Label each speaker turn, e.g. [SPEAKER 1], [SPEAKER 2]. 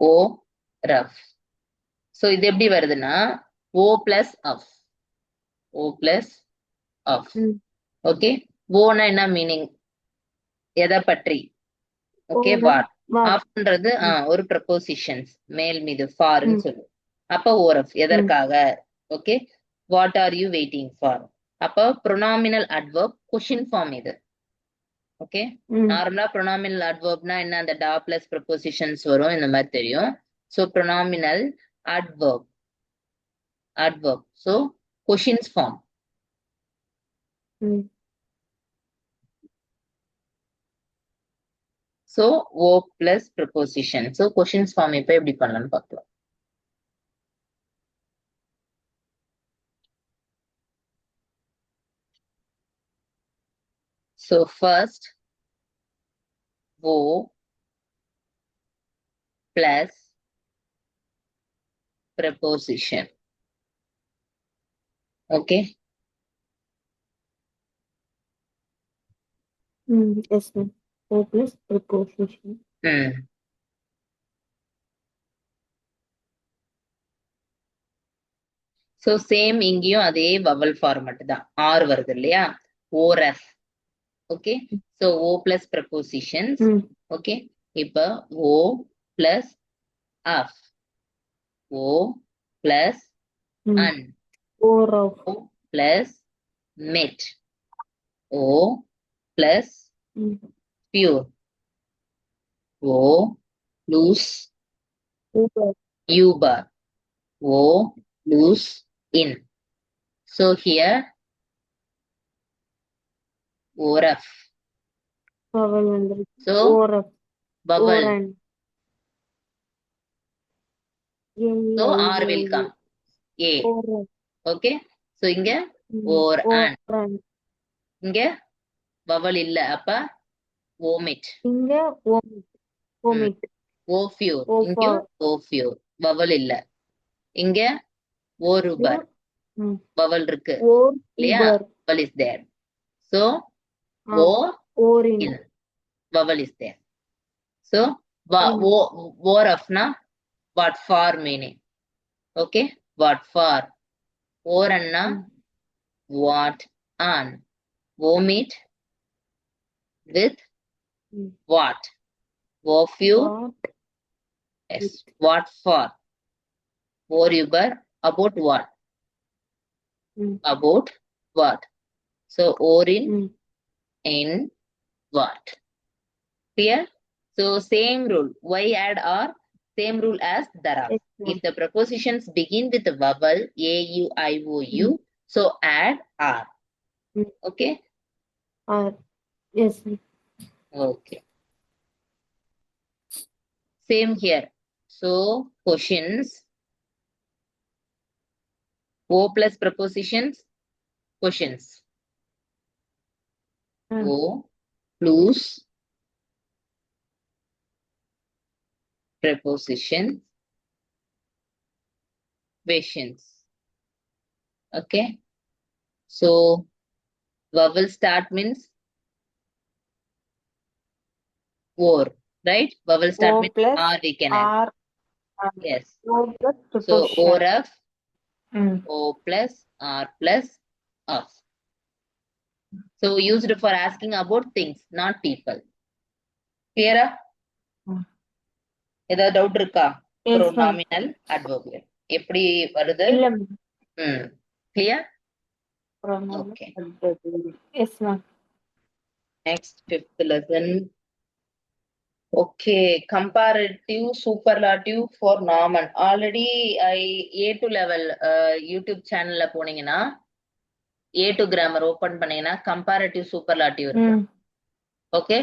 [SPEAKER 1] O rough. So இது எப்படி வருதுன்னா O plus of. O plus of. Okay. ஓனா என்ன மீனிங்? எதை பற்றி? Okay what. ஆஃப்ன்றது ஒரு ப்ரப்போசிஷன்ஸ் மேல் மீது ஃபார்ன்னு சொல்லு. அப்ப ஓரஃப் எதற்காக? Okay. What are you waiting for? அப்ப ப்ரொனாமினல் அட்வர்ப் கொஷின் ஃபார்ம் இது. ஓகே. நார்மலா ப்ரொனாமினல் அட்வர்ப்னா என்ன? அந்த டா பிளஸ் ப்ரப்போசிஷன்ஸ் வரும், இந்த மாதிரி தெரியும். So pronominal adverb. Adverb. So questions form. So, O plus preposition. So, questions form இப்ப எப்படி பண்ணலாம்னு பார்க்கலாம். So, first, O plus preposition. Okay?
[SPEAKER 2] Yes, ma'am. O plus preposition.
[SPEAKER 1] So, same இங்கேயும் அதே vowel format தான். R வருது இல்லையா? ORF. Okay? So, O plus prepositions. Okay? இப்ப O plus F. O plus un.
[SPEAKER 2] O
[SPEAKER 1] plus met. O plus pure. O loose U bar. O loose in. So here ORF. So vowel. So R will come. A. Okay. So இங்க or and. இங்க vowel இல்ல, அப்ப omit.
[SPEAKER 2] இங்க omit.
[SPEAKER 1] O pure. இங்க O pure. vowel இல்ல. இங்க O rubar. vowel இருக்கு இல்லையா? vowel is there. So O in. vowel is there. So ORF na what for meaning. Okay? What for? Or anna what on. Vomit with what? O few. Yes. What for? Or uber about what? About what? So or in what? Clear? So same rule. Why add R? Same rule as daraf. If the prepositions begin with the vowel A, U, I, O, U, so add R. Okay?
[SPEAKER 2] R. Yes.
[SPEAKER 1] Okay. Same here. So questions. O plus prepositions. Questions. O plus preposition. Questions. Okay. So vowel start means or, right? Vowel start means R we can add. Yes. So or of O plus R plus of. So used for asking about things, not people. Clear? ஏதாவது doubt இருக்கா? Pronominal adverbial எப்படி வருது? Clear? Okay.
[SPEAKER 2] Yes, ma'am.
[SPEAKER 1] Next, fifth lesson. Okay, comparative superlative for Norman. Already A2 level YouTube channel போனீங்கன்னா A2 grammar open பண்ணீங்கன்னா comparative superlative இருக்கு. Okay?